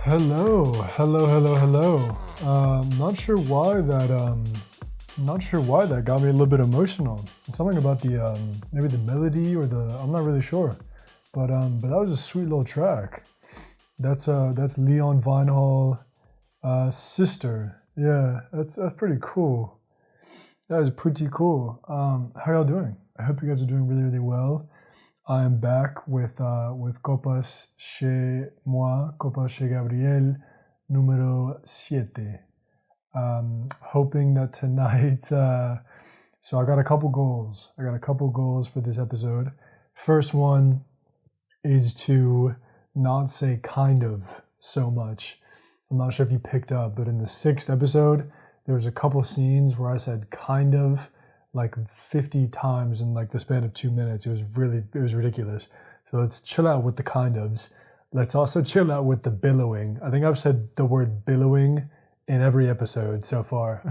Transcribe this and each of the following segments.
Hello. Not sure why that got me a little bit emotional. Something about the maybe the melody or I'm not really sure, but that was a sweet little track. That's Leon Vynehall, Sister. Yeah, that's pretty cool. That is pretty cool. How y'all doing? I hope you guys are doing really, really well. I am back with Copas Chez Gabriel, número 7. Hoping that tonight, so I got a couple goals. For this episode. First one is to not say kind of so much. I'm not sure if you picked up, but in the 6th episode, there was a couple scenes where I said kind of like 50 times in like the span of 2 minutes. It was ridiculous. So let's chill out with the kind ofs. Let's also chill out with the billowing. I think I've said the word billowing in every episode so far.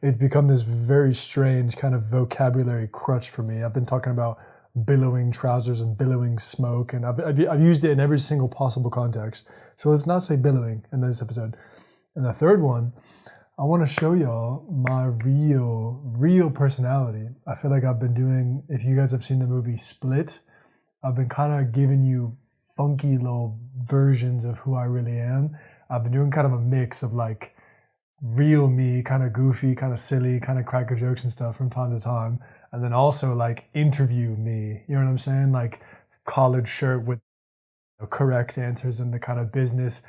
It's become this very strange kind of vocabulary crutch for me. I've been talking about billowing trousers and billowing smoke, and I've used it in every single possible context. So let's not say billowing in this episode. And the third one, I want to show y'all my real personality. I feel like I've been doing, if you guys have seen the movie Split, I've been kind of giving you funky little versions of who I really am. I've been doing kind of a mix of like real me, kind of goofy, kind of silly, kind of cracker jokes and stuff from time to time. And then also like interview me, you know what I'm saying? Like collared shirt with correct answers and the kind of business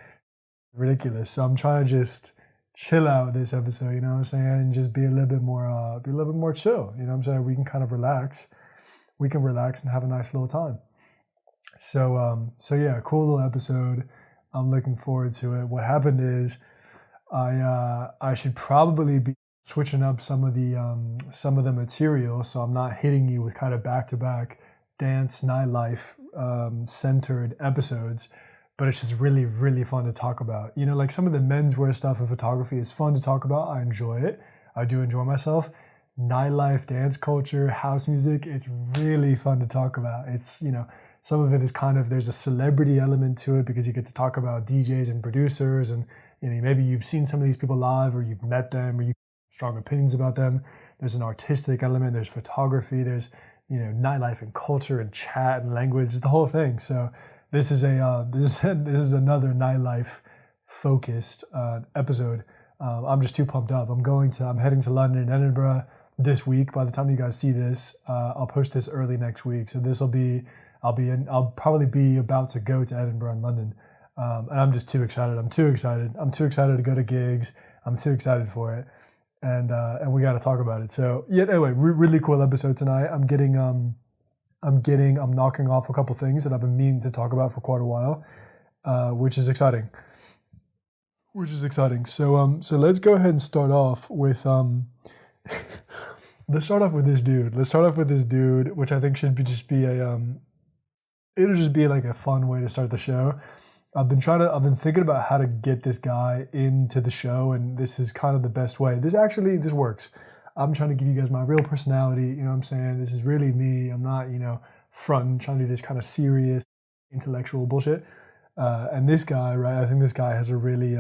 ridiculous. So I'm trying to just chill out this episode, you know what I'm saying? And just be a little bit more chill, you know what I'm saying? We can kind of relax. We can relax and have a nice little time. So yeah, cool little episode. I'm looking forward to it. What happened is I should probably be switching up some of the material, so I'm not hitting you with kind of back-to-back dance, nightlife centered episodes, but it's just really, really fun to talk about. You know, like some of the menswear stuff in photography is fun to talk about. I enjoy it. I do enjoy myself. Nightlife, dance culture, house music, it's really fun to talk about. It's, you know, some of it is kind of, there's a celebrity element to it because you get to talk about DJs and producers, and you know, maybe you've seen some of these people live or you've met them or you have strong opinions about them. There's an artistic element, there's photography, there's, you know, nightlife and culture and chat and language, the whole thing. So this is another nightlife focused episode. I'm just too pumped up. I'm heading to London and Edinburgh this week. By the time you guys see this, I'll post this early next week. So I'll probably be about to go to Edinburgh and London. And I'm just too excited. I'm too excited to go to gigs. I'm too excited for it. And we got to talk about it. So yeah, anyway, really cool episode tonight. I'm knocking off a couple things that I've been meaning to talk about for quite a while, which is exciting. So let's go ahead and start off with let's start off with this dude, which I think should be it'll just be like a fun way to start the show. I've been thinking about how to get this guy into the show, and this is kind of the best way. This works. I'm trying to give you guys my real personality, you know what I'm saying? This is really me. I'm not, you know, fronting, trying to do this kind of serious intellectual bullshit. And this guy, right, I think this guy has a really,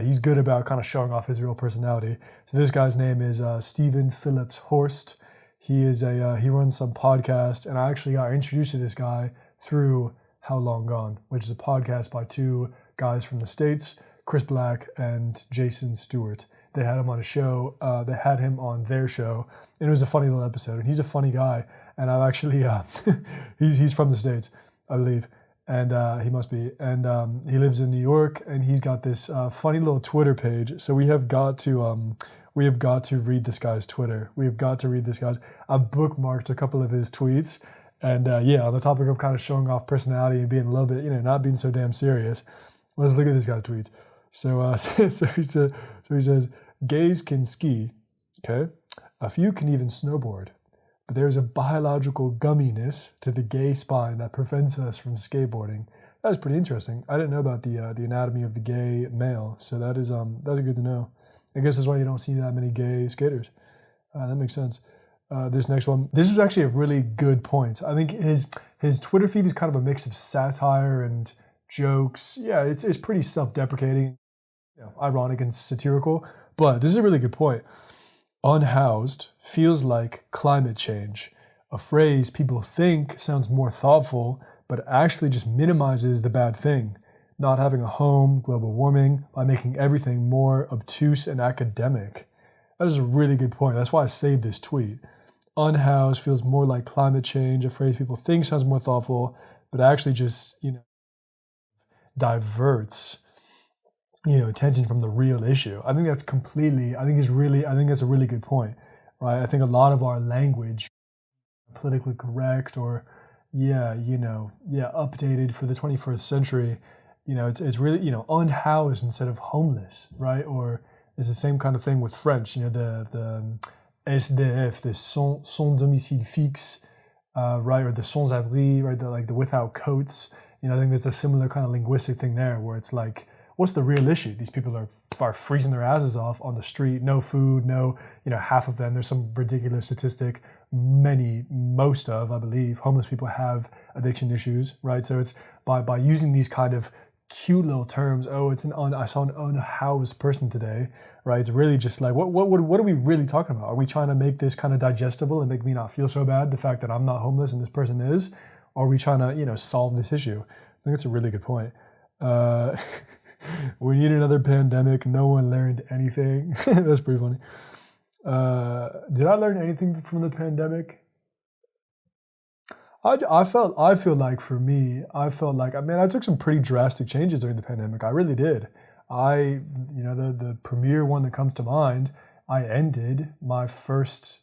he's good about kind of showing off his real personality. So this guy's name is Stephen Phillips-Horst. He runs some podcast, and I actually got introduced to this guy through How Long Gone, which is a podcast by two guys from the States, Chris Black and Jason Stewart. They had him on a show. They had him on their show, and it was a funny little episode. And he's a funny guy. And I've actually, he's from the States, I believe, and he must be. And he lives in New York, and he's got this funny little Twitter page. So we have got to read this guy's Twitter. I've bookmarked a couple of his tweets. And on the topic of kind of showing off personality and being a little bit, you know, not being so damn serious, let's look at this guy's tweets. So he says, gays can ski, okay? A few can even snowboard, but there's a biological gumminess to the gay spine that prevents us from skateboarding. That was pretty interesting. I didn't know about the anatomy of the gay male, so that is good to know. I guess that's why you don't see that many gay skaters. That makes sense. This next one, this was actually a really good point. I think his Twitter feed is kind of a mix of satire and jokes. Yeah, it's pretty self-deprecating, ironic and satirical. But this is a really good point. Unhoused feels like climate change, a phrase people think sounds more thoughtful, but actually just minimizes the bad thing. Not having a home, global warming, by making everything more obtuse and academic. That is a really good point. That's why I saved this tweet. Unhoused feels more like climate change, a phrase people think sounds more thoughtful, but actually just, diverts, attention from the real issue. I think that's a really good point, right? I think a lot of our language, politically correct or, updated for the 21st century, it's really, unhoused instead of homeless, right? Or it's the same kind of thing with French, the SDF, the sans domicile fixe, right? Or the sans abri, right? The without coats. I think there's a similar kind of linguistic thing there where it's like, what's the real issue? These people are freezing their asses off on the street, no food, no, half of them, there's some ridiculous statistic, most of, I believe, homeless people have addiction issues, right? So it's by using these kind of cute little terms, I saw an unhoused person today, right? It's really just like, what are we really talking about? Are we trying to make this kind of digestible and make me not feel so bad, the fact that I'm not homeless and this person is? Or are we trying to, solve this issue? I think it's a really good point. We need another pandemic. No one learned anything. That's pretty funny. Did I learn anything from the pandemic? I feel like for me, I took some pretty drastic changes during the pandemic. I really did. The premier one that comes to mind, I ended my most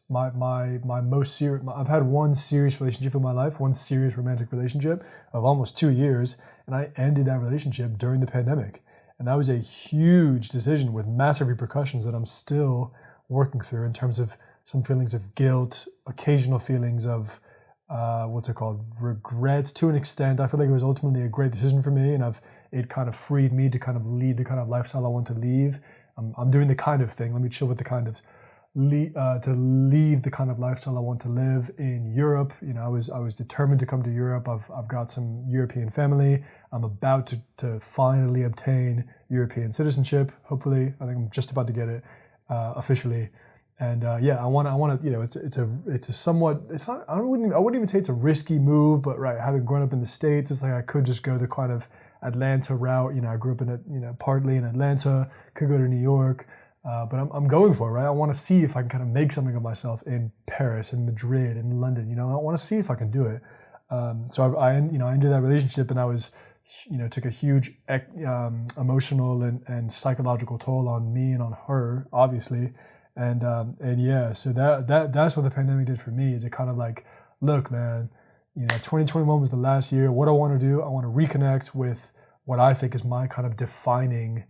serious, I've had one serious relationship in my life, one serious romantic relationship of almost 2 years, and I ended that relationship during the pandemic. And that was a huge decision with massive repercussions that I'm still working through in terms of some feelings of guilt, occasional feelings of, regrets to an extent. I feel like it was ultimately a great decision for me, and it kind of freed me to kind of lead the kind of lifestyle I want to leave. I'm doing the kind of thing, let me chill with the kind of, to leave the kind of lifestyle I want to live in Europe. I was determined to come to Europe. I've got some European family. I'm about to finally obtain European citizenship. Hopefully, I think I'm just about to get it officially. And I want to, it's a somewhat, I wouldn't even say it's a risky move, but right, having grown up in the States, it's like I could just go the kind of Atlanta route. I grew up partly in Atlanta, could go to New York. But I'm going for it, right? I want to see if I can kind of make something of myself in Paris, in Madrid, in London. I want to see if I can do it. So I ended that relationship, and I was, took a huge emotional and psychological toll on me and on her, obviously. So that's what the pandemic did for me. Is it kind of like, look, man, 2021 was the last year. What I want to do, I want to reconnect with what I think is my kind of defining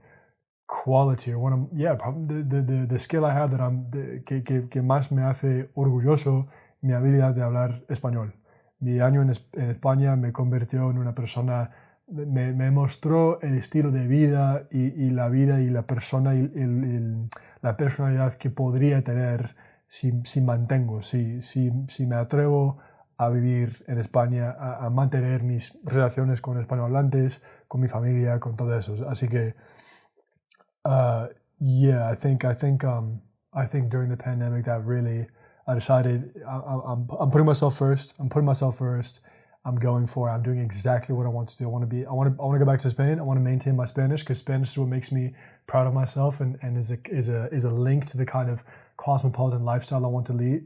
quality, or one of, probably the skill I have que más me hace orgulloso, mi habilidad de hablar español. Mi año en España me convirtió en una persona, me mostró el estilo de vida y la vida y la persona y la personalidad que podría tener si mantengo, si me atrevo a vivir en España, a mantener mis relaciones con hispanohablantes, con mi familia, con todo eso. Así que I think during the pandemic that really, I decided I'm putting myself first. I'm going for it. I'm doing exactly what I want to do. I want to go back to Spain. I want to maintain my Spanish, because Spanish is what makes me proud of myself, and is a link to the kind of cosmopolitan lifestyle I want to lead.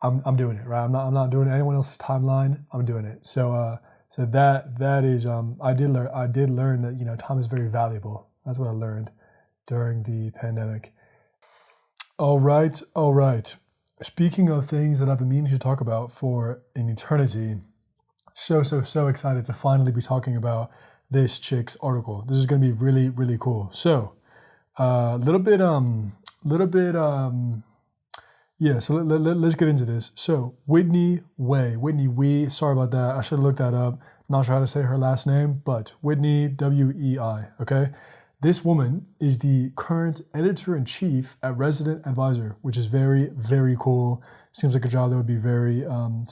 I'm doing it, right? I'm not doing anyone else's timeline. I'm doing it. So that is I did learn that time is very valuable. That's what I learned during the pandemic. All right. Speaking of things that I've been meaning to talk about for an eternity, so excited to finally be talking about this chick's article. This is going to be really, really cool. So, so let's get into this. So, Whitney Wei, sorry about that. I should have looked that up. Not sure how to say her last name, but Whitney, W-E-I, okay? This woman is the current editor-in-chief at Resident Advisor, which is very, very cool. Seems like a job that would be very fun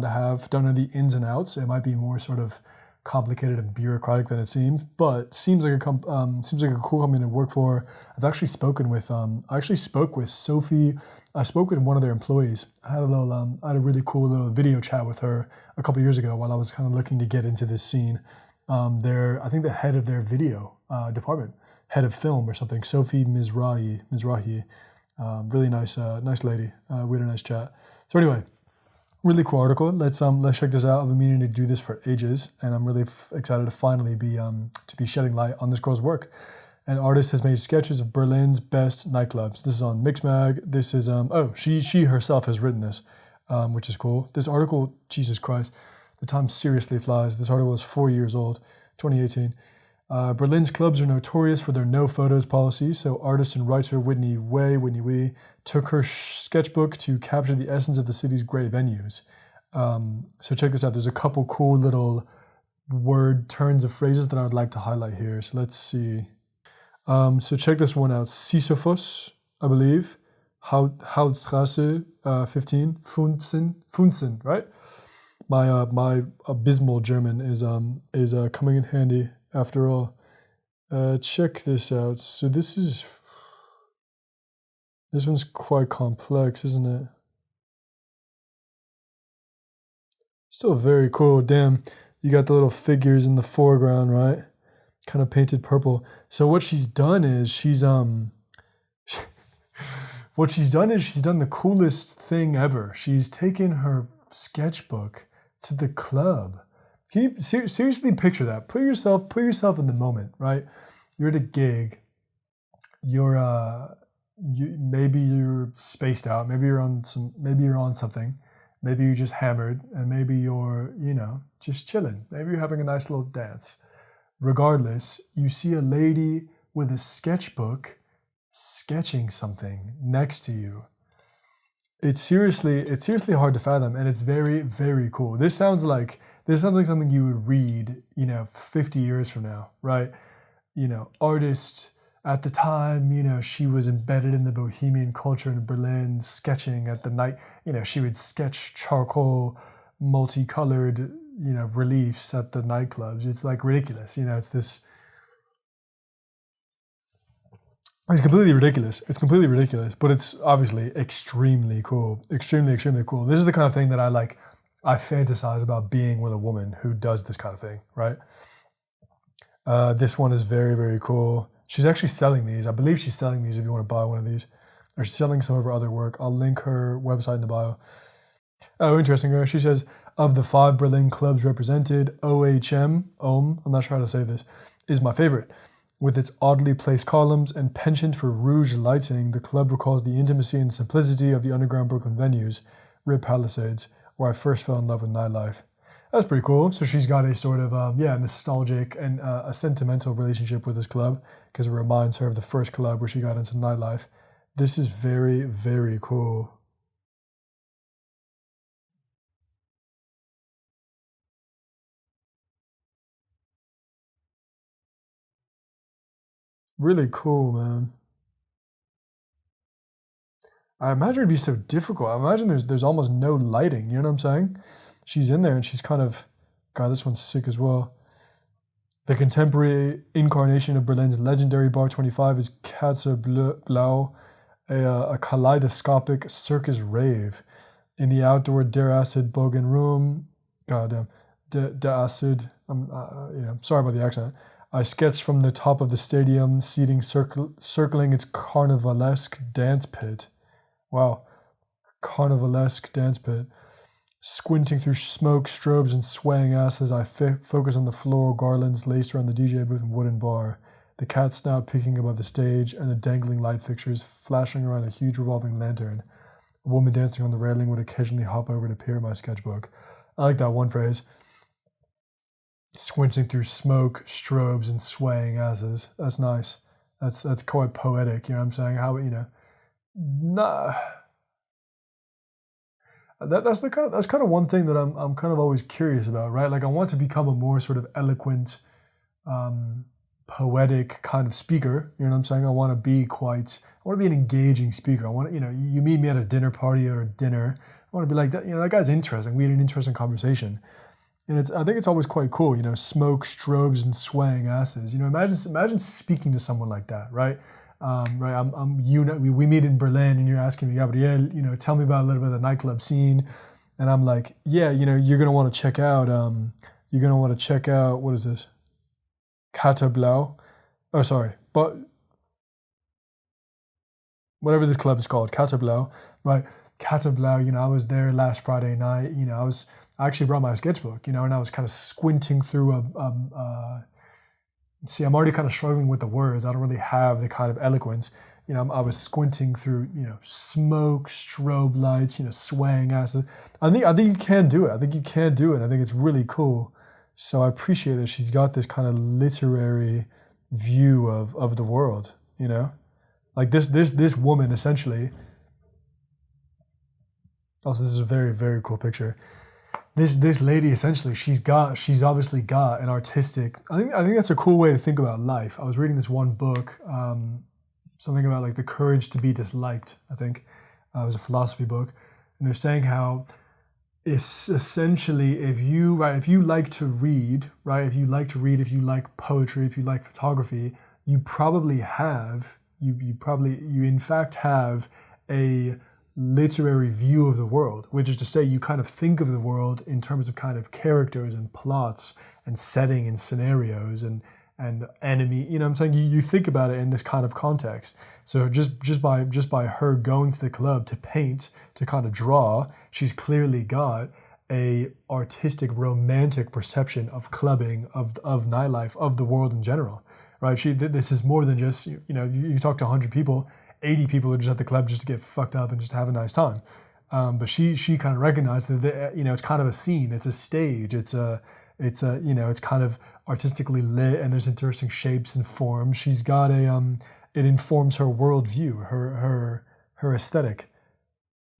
to have. Don't know the ins and outs. It might be more sort of complicated and bureaucratic than it seems, but seems like a cool company to work for. I've actually spoken with spoke with Sophie. I spoke with one of their employees. I had a really cool little video chat with her a couple years ago while I was kind of looking to get into this scene. I think the head of their video department, head of film or something, Sophie Mizrahi, really nice lady. We had a nice chat. So anyway, really cool article. Let's check this out. I've been meaning to do this for ages, and I'm really excited to finally be shedding light on this girl's work. An artist has made sketches of Berlin's best nightclubs. This is on Mixmag. This is she herself has written this, which is cool. This article, Jesus Christ, the time seriously flies. This article is 4 years old, 2018. Berlin's clubs are notorious for their no photos policy, so artist and writer Whitney Wei, took her sketchbook to capture the essence of the city's great venues. So check this out. There's a couple cool little word turns of phrases that I would like to highlight here. So let's see. So check this one out. Sisyphus, I believe. Hauptstraße 15. Funzen, right? My abysmal German is coming in handy. After all, check this out. So this one's quite complex, isn't it? Still very cool. Damn, you got the little figures in the foreground, right? Kind of painted purple. So what she's done is she's done the coolest thing ever. She's taken her sketchbook to the club. Can you seriously picture that? Put yourself in the moment, right? You're at a gig. Maybe you're spaced out. Maybe you're on something. Maybe you just hammered, and maybe you're, just chilling. Maybe you're having a nice little dance. Regardless, you see a lady with a sketchbook sketching something next to you. It's seriously hard to fathom, and it's very, very cool. This sounds like something you would read, 50 years from now, right? Artist at the time, she was embedded in the bohemian culture in Berlin, sketching at the night. She would sketch charcoal, multicolored, reliefs at the nightclubs. It's like ridiculous. It's completely ridiculous. But it's obviously extremely cool. Extremely, extremely cool. This is the kind of thing that I like. I fantasize about being with a woman who does this kind of thing, right? This one is very, very cool. She's actually selling these. I believe she's selling these if you want to buy one of these. Or she's selling some of her other work. I'll link her website in the bio. Oh, interesting. She says, of the 5 Berlin clubs represented, OHM, I'm not sure how to say this, is my favorite. With its oddly placed columns and penchant for rouge lighting, the club recalls the intimacy and simplicity of the underground Brooklyn venues, Rip Palisades, where I first fell in love with nightlife. That's pretty cool. So she's got a sort of, nostalgic and a sentimental relationship with this club because it reminds her of the first club where she got into nightlife. This is very, very cool. Really cool, man. I imagine it'd be so difficult. I imagine there's almost no lighting, you know what I'm saying? She's in there and she's kind of, God, this one's sick as well. The contemporary incarnation of Berlin's legendary Bar 25 is Katze Blau, a kaleidoscopic circus rave. In the outdoor Der Acid Bogen room, goddamn, Der Acid, sorry about the accent. I sketched from the top of the stadium, seating circling its carnivalesque dance pit. Wow, carnivalesque dance pit. Squinting through smoke, strobes, and swaying asses, I focus on the floral garlands laced around the DJ booth and wooden bar, the cat snout peeking above the stage, and the dangling light fixtures flashing around a huge revolving lantern. A woman dancing on the railing would occasionally hop over to peer at my sketchbook. I like that one phrase. Squinting through smoke, strobes, and swaying asses. That's nice. That's quite poetic, you know what I'm saying? How, that's kind of one thing that I'm kind of always curious about, right? Like I want to become a more sort of eloquent, poetic kind of speaker. You know what I'm saying? I want to be an engaging speaker. I want to, you meet me at a dinner party or a dinner. I want to be like that. That guy's interesting. We had an interesting conversation. And I think it's always quite cool, you know, smoke, strobes, and swaying asses. You know, imagine speaking to someone like that, right? Right, we meet in Berlin, and you're asking me, Gabriel, you know, tell me about a little bit of the nightclub scene, and I'm like, yeah, you know, you're gonna want to check out, what is this? Kata Blau, oh sorry, but whatever this club is called, Kata Blau, right? Kata Blau, you know, I was there last Friday night. You know, I actually brought my sketchbook, you know, and I was kind of squinting through see, I'm already kind of struggling with the words. I don't really have the kind of eloquence. You know, I was squinting through, you know, smoke, strobe lights, you know, swaying asses. I think you can do it. I think you can do it. I think it's really cool. So I appreciate that she's got this kind of literary view of the world, you know? Like this woman essentially. Also, this is a very, very cool picture. This lady essentially, she's obviously got an artistic. I think that's a cool way to think about life. I was reading this one book, something about like the courage to be disliked. I think it was a philosophy book, and they're saying how it's essentially if you like to read, right? If you like poetry, if you like photography, you in fact have a literary view of the world, which is to say you kind of think of the world in terms of kind of characters and plots and setting and scenarios and enemy, you know what I'm saying? You think about it in this kind of context. So just by her going to the club to paint, to kind of draw, she's clearly got a artistic, romantic perception of clubbing, of nightlife, of the world in general, right? This is more than just, you know, you talk to 100 people, 80 people are just at the club just to get fucked up and just have a nice time. But she kind of recognized that, you know, it's kind of a scene, it's a stage, it's you know, it's kind of artistically lit and there's interesting shapes and forms. She's got it informs her worldview, her aesthetic,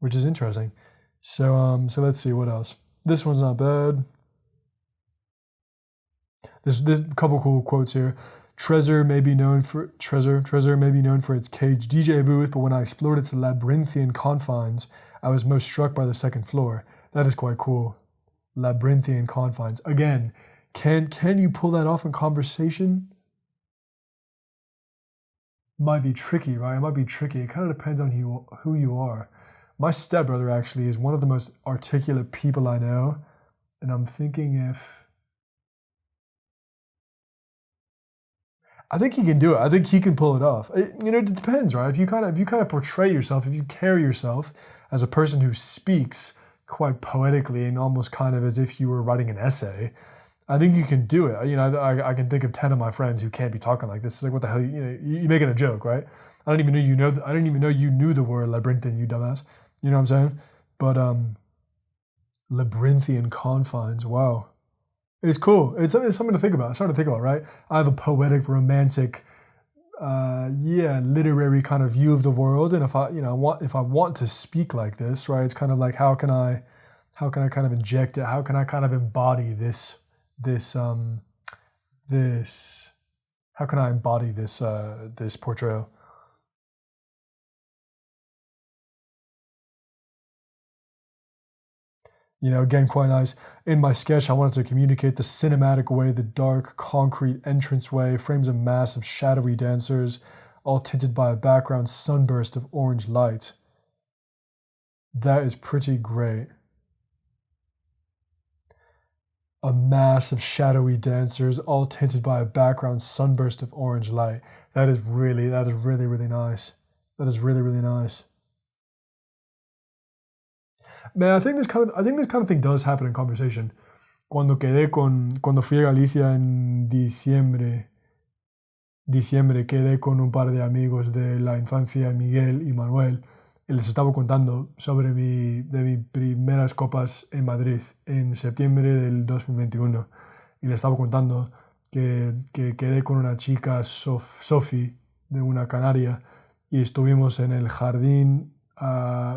which is interesting. So let's see what else. This one's not bad. There's a couple cool quotes here. Trezor may be known for its caged DJ booth, but when I explored its labyrinthian confines, I was most struck by the second floor. That is quite cool. Labyrinthian confines. Again, can you pull that off in conversation? Might be tricky, right? It might be tricky. It kind of depends on who you are. My stepbrother actually is one of the most articulate people I know, and I'm thinking if I think he can do it. I think he can pull it off. You know, it depends, right? If you kind of portray yourself, if you carry yourself as a person who speaks quite poetically and almost kind of as if you were writing an essay, I think you can do it. You know, I can think of 10 of my friends who can't be talking like this. It's like, what the hell? You know, you're making a joke, right? I didn't even know you knew the word labyrinthine, you dumbass. You know what I'm saying? But labyrinthian confines. Wow. It's cool. It's something to think about. It's something to think about, right? I have a poetic, romantic, literary kind of view of the world, and if I want to speak like this, right? It's kind of like how can I kind of inject it? How can I kind of embody this? How can I embody this portrayal? You know, again, quite nice. In my sketch, I wanted to communicate the cinematic way the dark, concrete entranceway frames a mass of shadowy dancers, all tinted by a background sunburst of orange light. That is pretty great. A mass of shadowy dancers, all tinted by a background sunburst of orange light. That is really, really nice. That is really, really nice. Man, I think this kind of thing does happen in conversation. Cuando fui a Galicia en diciembre, quedé con un par de amigos de la infancia, Miguel y Manuel, y les estaba contando sobre de mis primeras copas en Madrid en septiembre del 2021. Y les estaba contando que quedé con una chica, Sophie, de una canaria, y estuvimos en el jardín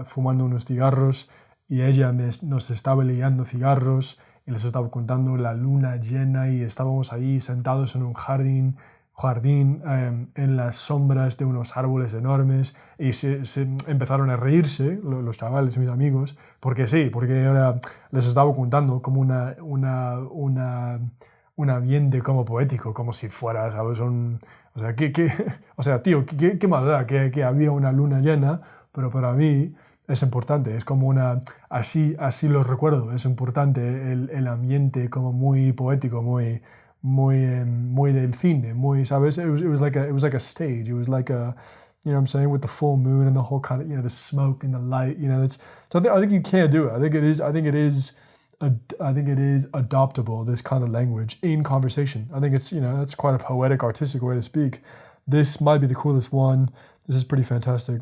fumando unos cigarros, y ella nos estaba liando cigarros, y les estaba contando la luna llena, y estábamos ahí sentados en un jardín, jardín en las sombras de unos árboles enormes y se empezaron a reírse los chavales, mis amigos, porque sí, porque ahora les estaba contando como un ambiente como poético, como si fuera, ¿sabes? O sea, o sea, tío, ¿qué más da? Que había una luna llena, pero para mí es importante, es como así lo recuerdo, es importante el ambiente como muy poético, muy del cine, muy, ¿sabes? It was like a stage, it was like you know what I'm saying, with the full moon and the whole kind of, you know, the smoke and the light, you know, so I think you can't do it. I think it is adoptable, this kind of language in conversation. I think it's, you know, that's quite a poetic, artistic way to speak. This might be the coolest one. This is pretty fantastic.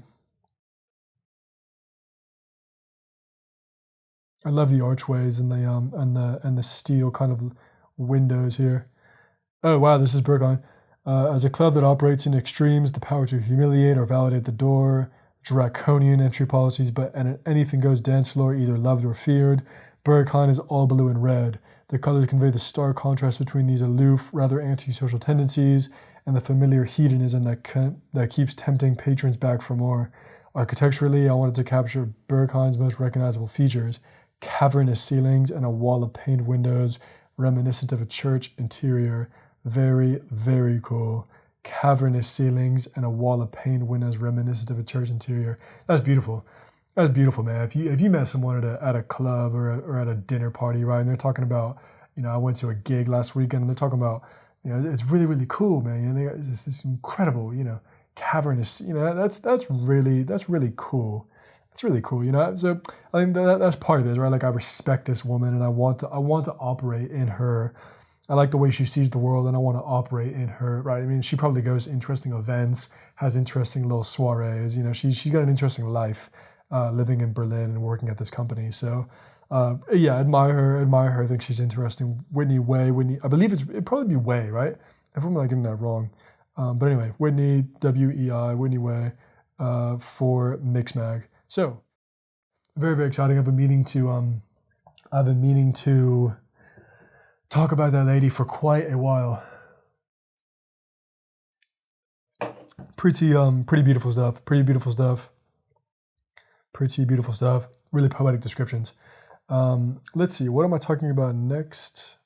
I love the archways and the steel kind of windows here. Oh wow, this is Berghain. As a club that operates in extremes, the power to humiliate or validate the door, draconian entry policies, but anything goes dance floor, either loved or feared. Berghain is all blue and red. The colors convey the stark contrast between these aloof, rather antisocial tendencies and the familiar hedonism that keeps tempting patrons back for more. Architecturally, I wanted to capture Berghain's most recognizable features: cavernous ceilings and a wall of painted windows reminiscent of a church interior. Very, very cool. Cavernous ceilings and a wall of painted windows reminiscent of a church interior. That's beautiful. That's beautiful, man. If you met someone at a club or at a dinner party, right, and they're talking about, you know, I went to a gig last weekend and they're talking about, you know, it's really, really cool, man. You know, they got this incredible, you know, cavernous, you know, that's really cool. It's really cool, you know. So I think that's part of it, right? Like, I respect this woman and I want to operate in her. I like the way she sees the world and I want to operate in her, right? I mean, she probably goes to interesting events, has interesting little soirees, you know, she's got an interesting life living in Berlin and working at this company. So yeah, admire her. I think she's interesting. Whitney Wei, I believe it'd probably be Wei, right? If I'm not getting that wrong. But anyway, Whitney, W-E-I, Whitney Wei for Mixmag. So very, very exciting. I've been meaning to talk about that lady for quite a while. Pretty beautiful stuff. Pretty beautiful stuff. Really poetic descriptions. Let's see. What am I talking about next?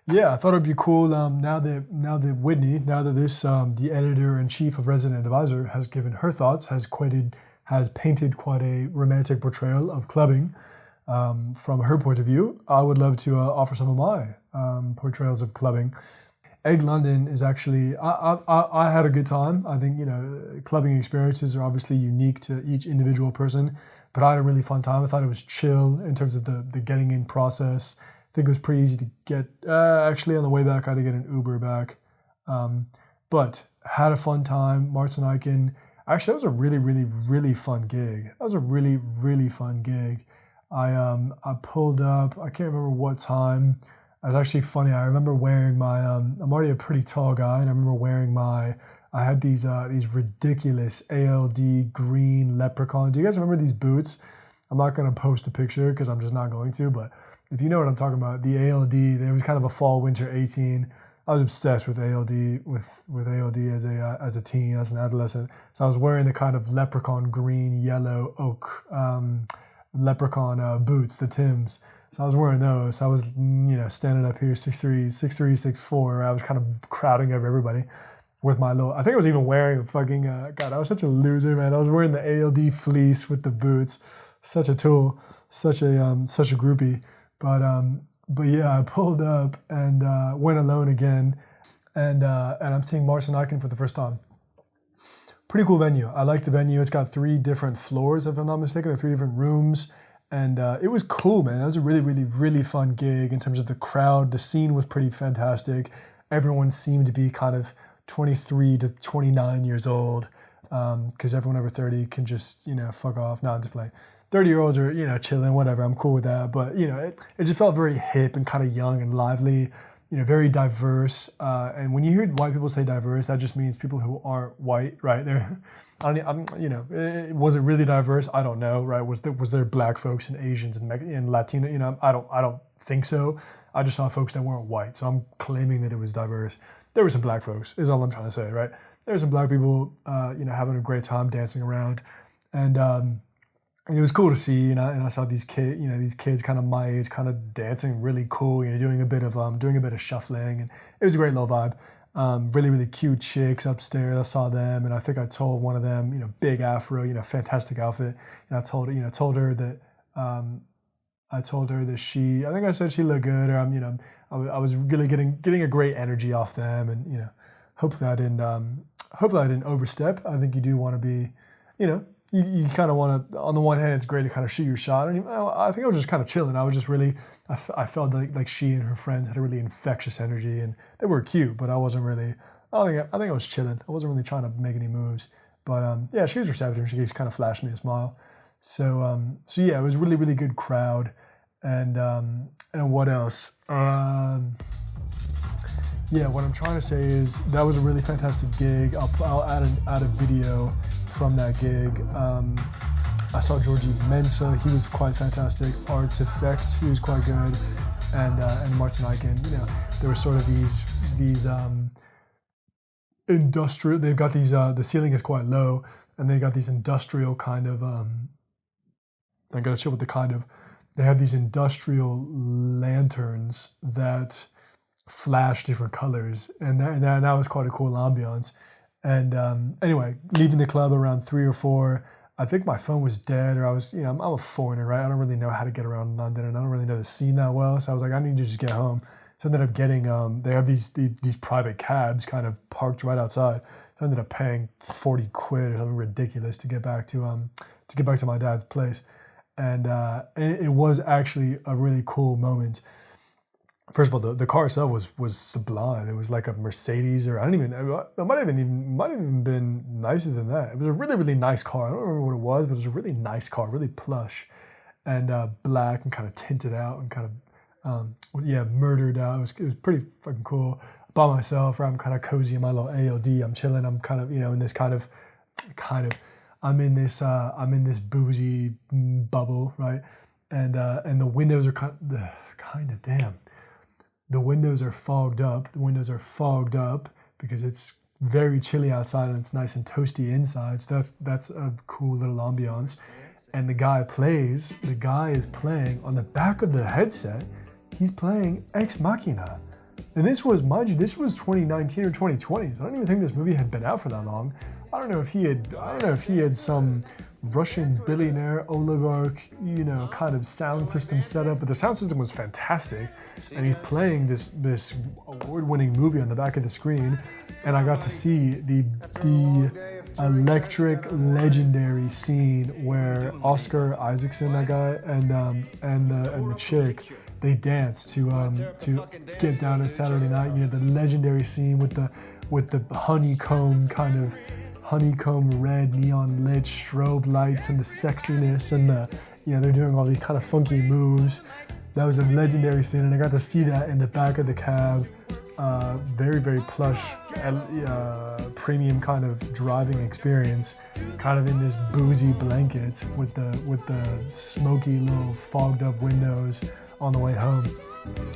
Yeah, I thought it'd be cool. Now that Whitney, this the editor-in-chief of Resident Advisor has given her thoughts, has painted quite a romantic portrayal of clubbing. From her point of view, I would love to offer some of my portrayals of clubbing. EggLondon is actually, I had a good time. I think, you know, clubbing experiences are obviously unique to each individual person, but I had a really fun time. I thought it was chill in terms of the getting in process. I think it was pretty easy to get, actually on the way back I had to get an Uber back. But had a fun time. Martin Ikin. Actually, that was a really, really, really fun gig. That was a really, really fun gig. I pulled up, I can't remember what time. It was actually funny. I remember wearing my, I'm already a pretty tall guy, and I remember wearing I had these ridiculous ALD green leprechaun. Do you guys remember these boots? I'm not going to post a picture because I'm just not going to, but if you know what I'm talking about, the ALD, there was kind of a fall winter 18. I was obsessed with ALD, with ALD as a teen, as an adolescent. So I was wearing the kind of leprechaun green, yellow, oak, leprechaun boots, the Tims. So I was wearing those. I was, you know, standing up here, 6'3", 6'4". I was kind of crowding over everybody with my little, I think I was even wearing a fucking, God, I was such a loser, man. I was wearing the ALD fleece with the boots. Such a tool, such a groupie. But yeah, I pulled up and went alone again. And I'm seeing Martin Ikin for the first time. Pretty cool venue. I like the venue. It's got 3 different floors, if I'm not mistaken, or 3 different rooms. And it was cool, man. That was a really, really, really fun gig in terms of the crowd. The scene was pretty fantastic. Everyone seemed to be kind of 23 to 29 years old, because everyone over 30 can just, you know, fuck off. No, I'm just playing. 30-year-olds are, you know, chilling, whatever. I'm cool with that. But, you know, it just felt very hip and kind of young and lively, you know, very diverse. And when you hear white people say diverse, that just means people who aren't white, right? You know, was it really diverse? I don't know, right? Was there black folks and Asians and Latino? You know, I don't think so. I just saw folks that weren't white, so I'm claiming that it was diverse. there were some black folks, is all I'm trying to say, right? There were some black people, having a great time dancing around. And it was cool to see, and I saw these kids kind of my age, kind of dancing really cool, doing a bit of shuffling, and it was a great little vibe. Really, really cute chicks upstairs. I saw them, and I think I told one of them, big afro, fantastic outfit. And I told her that, I think I said she looked good, or I was really getting a great energy off them, and hopefully I didn't overstep. I think you do want to be, you kind of want to, on the one hand, it's great to kind of shoot your shot. And I think I was just kind of chilling. I was just really, I felt like she and her friends had a really infectious energy, and they were cute, but I wasn't really, I think I was chilling. I wasn't really trying to make any moves. But yeah, she was receptive. She kind of flashed me a smile. So yeah, it was a really, really good crowd. And what else? Yeah, what I'm trying to say is that was a really fantastic gig. I'll add a video from that gig. I saw Georgie Mensa, he was quite fantastic. Artistry, he was quite good. And Martin Ikin, there were sort of these industrial, they've got these, the ceiling is quite low, and they got these industrial kind of, I gotta chill with the kind of, they have these industrial lanterns that flash different colors, and that was quite a cool ambiance. And anyway, leaving the club around 3 or 4, I think my phone was dead, or I was, I'm a foreigner, right? I don't really know how to get around London, and I don't really know the scene that well. So I was like, I need to just get home. So I ended up getting, they have these private cabs kind of parked right outside. So I ended up paying 40 quid or something ridiculous to get back to my dad's place. And it was actually a really cool moment. First of all, the car itself was sublime. It was like a Mercedes, or it might have even been nicer than that. It was a really, really nice car. I don't remember what it was, but it was a really nice car, really plush, and black and kind of tinted out and kind of murdered out. It was pretty fucking cool. By myself, I'm kind of cozy in my little ALD. I'm chilling. I'm kind of in this kind of. I'm in this bougie bubble, right? And the windows are kind of damn. The windows are fogged up. The windows are fogged up because it's very chilly outside and it's nice and toasty inside. So that's a cool little ambiance. And the guy is playing on the back of the headset. He's playing Ex-Machina. And this was 2019 or 2020. So I don't even think this movie had been out for that long. I don't know if he had some Russian billionaire oligarch, kind of sound system set up, but the sound system was fantastic. And he's playing this award-winning movie on the back of the screen, and I got to see the electric, legendary scene where Oscar Isaacson, that guy, and the chick, they dance to Get Down at Saturday Night. The legendary scene with the honeycomb red neon lit strobe lights and the sexiness and they're doing all these kind of funky moves. That was a legendary scene, and I got to see that in the back of the cab. Very, very plush, premium kind of driving experience, kind of in this boozy blanket with the smoky little fogged up windows on the way home.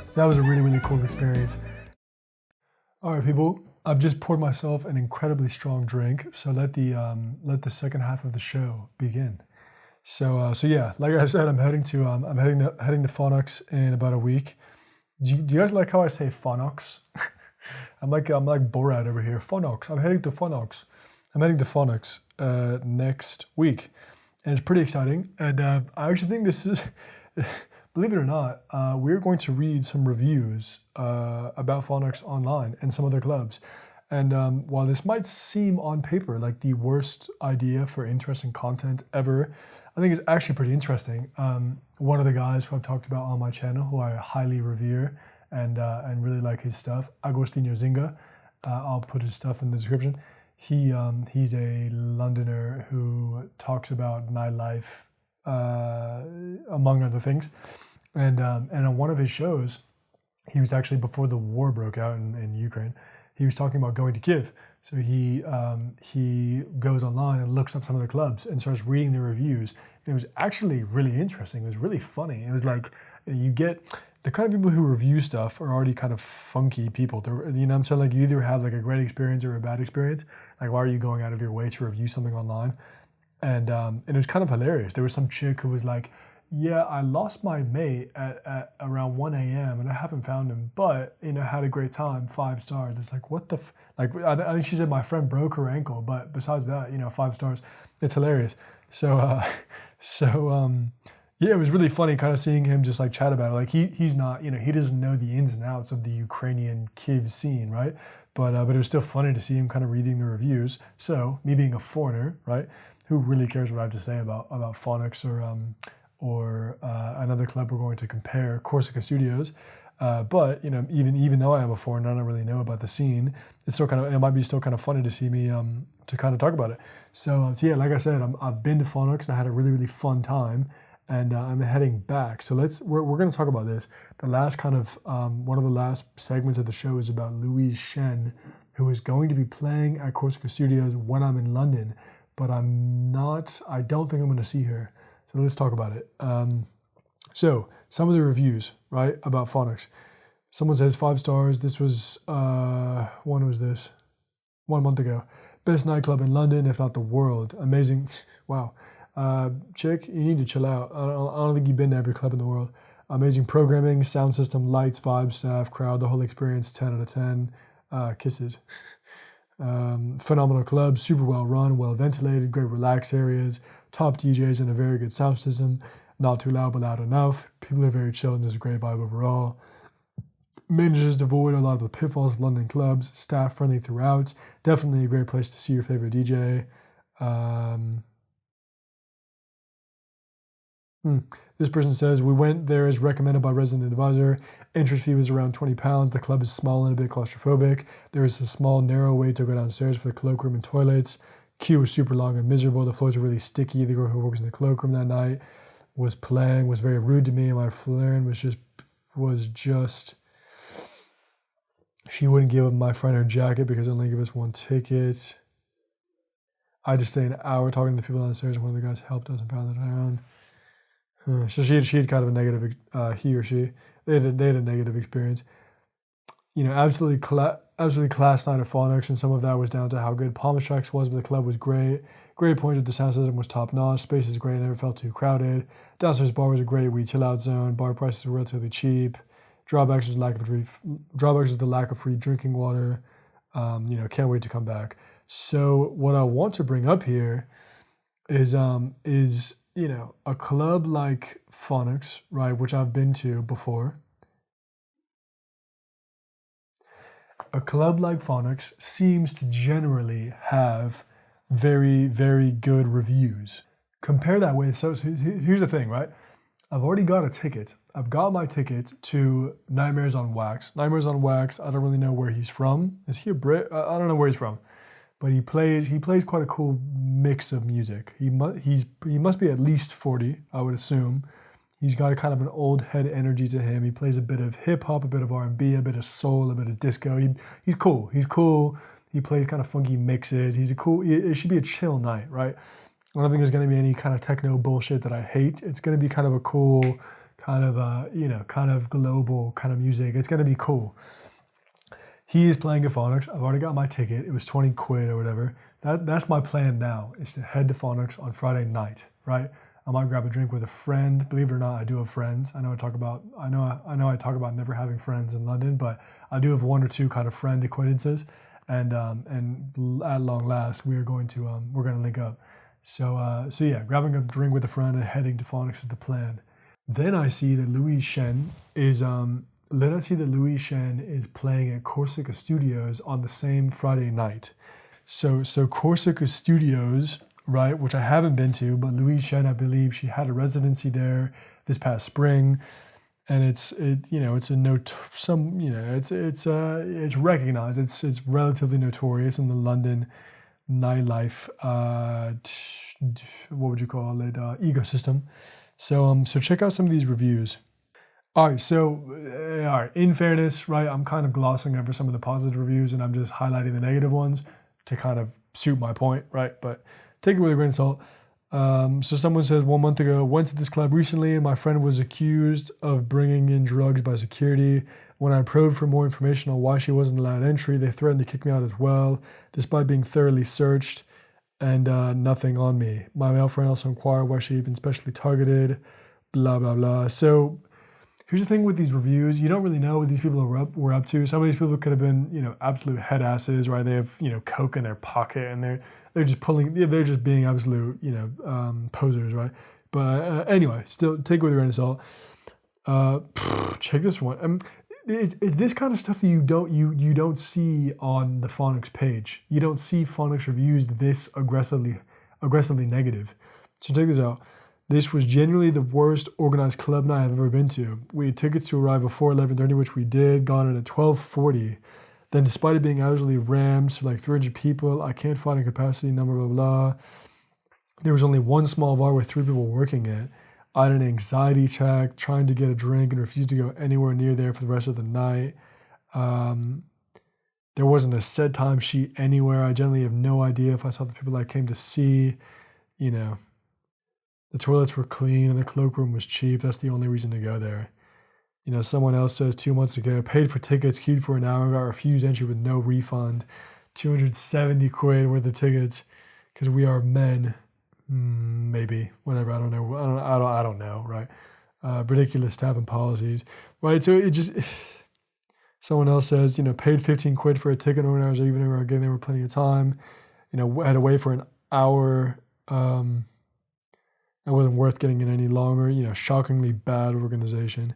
So that was a really, really cool experience. All right, people. I've just poured myself an incredibly strong drink, so let the second half of the show begin. So yeah, like I said, I'm heading to Phonox in about a week. Do you guys like how I say Phonox? I'm like Borat over here. Phonox. I'm heading to Phonox. I'm heading to Phonox next week, and it's pretty exciting. And I actually think this is. Believe it or not, we're going to read some reviews about Phonox online and some other clubs. And while this might seem on paper like the worst idea for interesting content ever, I think it's actually pretty interesting. One of the guys who I've talked about on my channel, who I highly revere and really like his stuff, Agostinho Zinga, I'll put his stuff in the description. He's a Londoner who talks about nightlife, among other things, and on one of his shows, he was actually, before the war broke out in Ukraine, he was talking about going to Kiev. So he goes online and looks up some of the clubs and starts reading the reviews. And it was actually really interesting. It was really funny. It was like, you get the kind of people who review stuff are already kind of funky people. They're, you know what I'm saying? Like you either have like a great experience or a bad experience. Like why are you going out of your way to review something online? And it was kind of hilarious. There was some chick who was like, yeah, I lost my mate at around 1 a.m. and I haven't found him, but, you know, had a great time, 5 stars. It's like, what the, like, I think she said my friend broke her ankle, but besides that, you know, 5 stars. It's hilarious. So, yeah, it was really funny kind of seeing him just like chat about it. Like he's not, you know, he doesn't know the ins and outs of the Ukrainian Kyiv scene, right? But it was still funny to see him kind of reading the reviews. So me being a foreigner, right, who really cares what I have to say about Phonox or another club we're going to compare, Corsica Studios. But you know, even though I am a foreigner, I don't really know about the scene. It's still kind of, it might be still kind of funny to see me to kind of talk about it. So yeah, like I said, I've been to Phonox and I had a really fun time, and I'm heading back. So we're going to talk about this. The last kind of one of the last segments of the show is about Louise Chen, who is going to be playing at Corsica Studios when I'm in London, but I don't think I'm going to see her. So let's talk about it. So some of the reviews, right, about Phonox. Someone says 5 stars. This was, when was this? 1 month ago. Best nightclub in London, if not the world. Amazing. Wow. Chick, you need to chill out. I don't think you've been to every club in the world. Amazing programming, sound system, lights, vibes, staff, crowd, the whole experience, 10 out of 10. Kisses. Phenomenal club, super well run, well ventilated, great relax areas, top DJs and a very good sound system, not too loud but loud enough. People are very chill and there's a great vibe overall. Manages to avoid a lot of the pitfalls of London clubs, staff friendly throughout, definitely a great place to see your favorite DJ. This person says, we went there as recommended by resident advisor. Entrance fee was around £20. The club is small and a bit claustrophobic. There is a small, narrow way to go downstairs for the cloakroom and toilets. Queue was super long and miserable. The floors were really sticky. The girl who works in the cloakroom that night was very rude to me, and my flare was just, she wouldn't give my friend her jacket because they only give us 1 ticket. I had to stay an hour talking to the people downstairs, and one of the guys helped us and found it around. So she had kind of a negative, he or she, they had a negative experience. You know, absolutely class night at Phonox, and some of that was down to how good Palmas Tracks was, but the club was great. Great point that the sound system was top notch. Space is great, never felt too crowded. Downstairs bar was a great wee chill out zone. Bar prices were relatively cheap. Drawbacks was the lack of free drinking water. You know, can't wait to come back. So what I want to bring up here is you know, a club like Phonox, right, which I've been to before. A club like Phonox seems to generally have very, very good reviews. Compare that with, so here's the thing, right? I've already got a ticket. I've got my ticket to Nightmares on Wax. Nightmares on Wax, I don't really know where he's from. Is he a Brit? I don't know where he's from. But he plays quite a cool mix of music. He must be at least 40, I would assume. He's got a kind of an old head energy to him. He plays a bit of hip hop, a bit of R&B, a bit of soul, a bit of disco. He's cool. He's cool. He plays kind of funky mixes. It should be a chill night, right? I don't think there's going to be any kind of techno bullshit that I hate. It's going to be kind of a cool, kind of global kind of music. It's going to be cool. He is playing at Phonox. I've already got my ticket. It was 20 quid or whatever. That's my plan now, is to head to Phonox on Friday night, right? I might grab a drink with a friend. Believe it or not, I do have friends. I know I talk about never having friends in London, but I do have 1 or 2 kind of friend acquaintances, and at long last we're going to link up. So yeah, grabbing a drink with a friend and heading to Phonox is the plan. Then I see that Louise Chen is playing at Corsica Studios on the same Friday night. So Corsica Studios, right, which I haven't been to, but Louise Chen, I believe she had a residency there this past spring, and it's recognized. It's relatively notorious in the London nightlife. What would you call it? Ecosystem. So check out some of these reviews. All right, in fairness, right, I'm kind of glossing over some of the positive reviews and I'm just highlighting the negative ones to kind of suit my point, right? But take it with a grain of salt. So someone says 1 month ago, went to this club recently and my friend was accused of bringing in drugs by security. When I probed for more information on why she wasn't allowed entry, they threatened to kick me out as well, despite being thoroughly searched and nothing on me. My male friend also inquired why she'd been specially targeted, blah, blah, blah. So here's the thing with these reviews. You don't really know what these people were up to. Some of these people could have been, absolute head asses, right? They have, coke in their pocket and they're just being absolute, posers, right? But anyway, still take it with a grain of salt. Check this one. It's this kind of stuff that you don't see on the Phonox page. You don't see Phonox reviews this aggressively negative. So check this out. This was genuinely the worst organized club night I've ever been to. We had tickets to arrive before 11:30, which we did, got in at 12:40. Then despite it being absolutely rammed to like 300 people, I can't find a capacity number, blah, blah. There was only one small bar with 3 people working it. I had an anxiety attack, trying to get a drink and refused to go anywhere near there for the rest of the night. There wasn't a set time sheet anywhere. I generally have no idea if I saw the people I came to see. The toilets were clean and the cloakroom was cheap. That's the only reason to go there. Someone else says 2 months ago, paid for tickets, queued for an hour, got refused entry with no refund. 270 quid worth of tickets because we are men. Maybe, whatever, I don't know. I don't know, right? Ridiculous staffing policies, right? So it just, someone else says, paid 15 quid for a ticket organizer, even though again, there were plenty of time, had to wait for an hour. It wasn't worth getting in any longer, shockingly bad organization,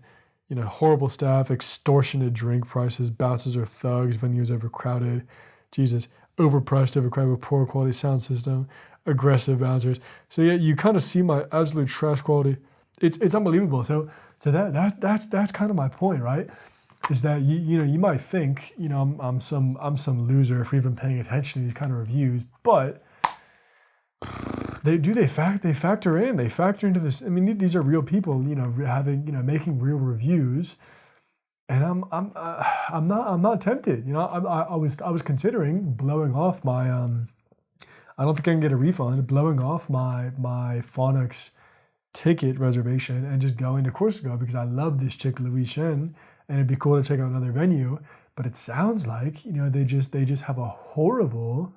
horrible staff, extortionate drink prices, bouncers are thugs, venues overcrowded, Jesus, overpriced, overcrowded with poor quality sound system, aggressive bouncers. So yeah, you kind of see my absolute trash quality. It's unbelievable. So that's kind of my point, right? Is that you might think I'm some loser for even paying attention to these kind of reviews, but they factor into this. I mean, these are real people, making real reviews, and I'm not tempted. I was considering blowing off my I don't think I can get a refund. Blowing off my Phonox ticket reservation and just going to Corsica because I love this chick Louise Chen, and it'd be cool to check out another venue. But it sounds like they just have a horrible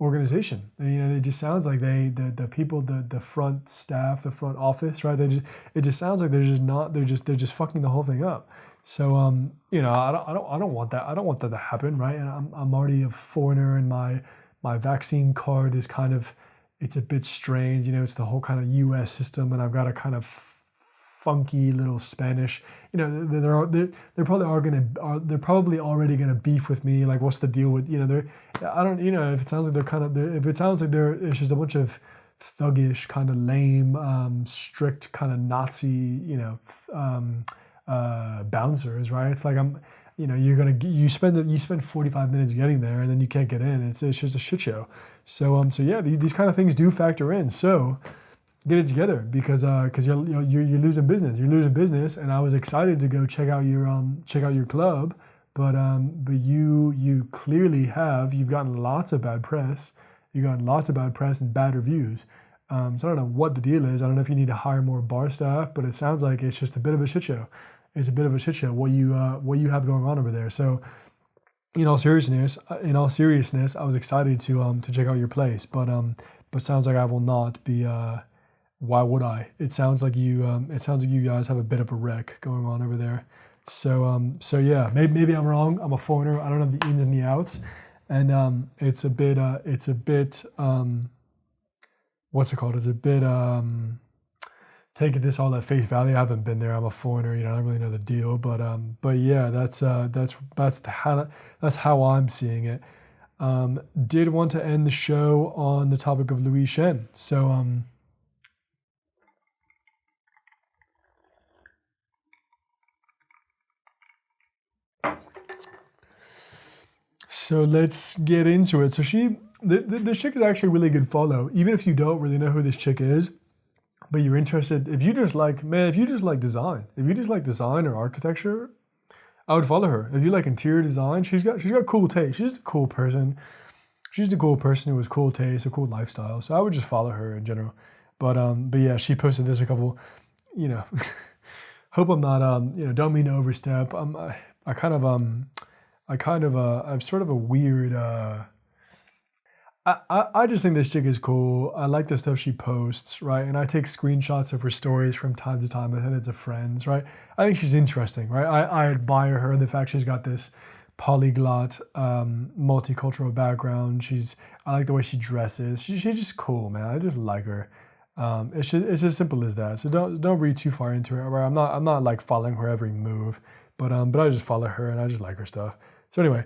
organization. It just sounds like the people, the front staff, the front office, right? It just sounds like they're just fucking the whole thing up. So I don't want that. I don't want that to happen, right? And I'm already a foreigner, and my vaccine card is kind of, it's a bit strange. It's the whole kind of U.S. system, and I've got a kind of funky little Spanish. They're probably already gonna beef with me. Like, what's the deal with I don't if it sounds like it's just a bunch of thuggish, kind of lame, strict kind of Nazi bouncers, right? It's like you spend 45 minutes getting there and then you can't get in. It's just a shit show. So yeah, these kind of things do factor in. So get it together because you're losing business. You're losing business, and I was excited to go check out your club, but you clearly you've gotten lots of bad press. You've gotten lots of bad press and bad reviews. So I don't know what the deal is. I don't know if you need to hire more bar staff, but it sounds like it's just a bit of a shit show. It's a bit of a shit show what you have going on over there. So in all seriousness, I was excited to check out your place, but sounds like I will not be. Why would I? It sounds like you guys have a bit of a wreck going on over there. So yeah, maybe I'm wrong. I'm a foreigner. I don't know the ins and the outs, and it's a bit what's it called? It's a bit taking this all at face value. I haven't been there. I'm a foreigner. I don't really know the deal, but yeah, that's how I'm seeing it. Did want to end the show on the topic of Louise Chen. So let's get into it. So this chick is actually a really good follow, even if you don't really know who this chick is, but you're interested. If you just like design or architecture, I would follow her. If you like interior design, she's got cool taste. She's a cool person. She's a cool person who has cool taste, a cool lifestyle. So I would just follow her in general. But yeah, she posted this a couple, you know, hope I'm not, don't mean to overstep. I'm sort of a weird, I just think this chick is cool. I like the stuff she posts, right? And I take screenshots of her stories from time to time. I send it to friends, right? I think she's interesting, right? I admire her, the fact she's got this polyglot, multicultural background. I like the way she dresses. She's just cool, man. I just like her. It's as simple as that. So don't read too far into it. Right? I'm not like following her every move, but I just follow her and I just like her stuff. So anyway.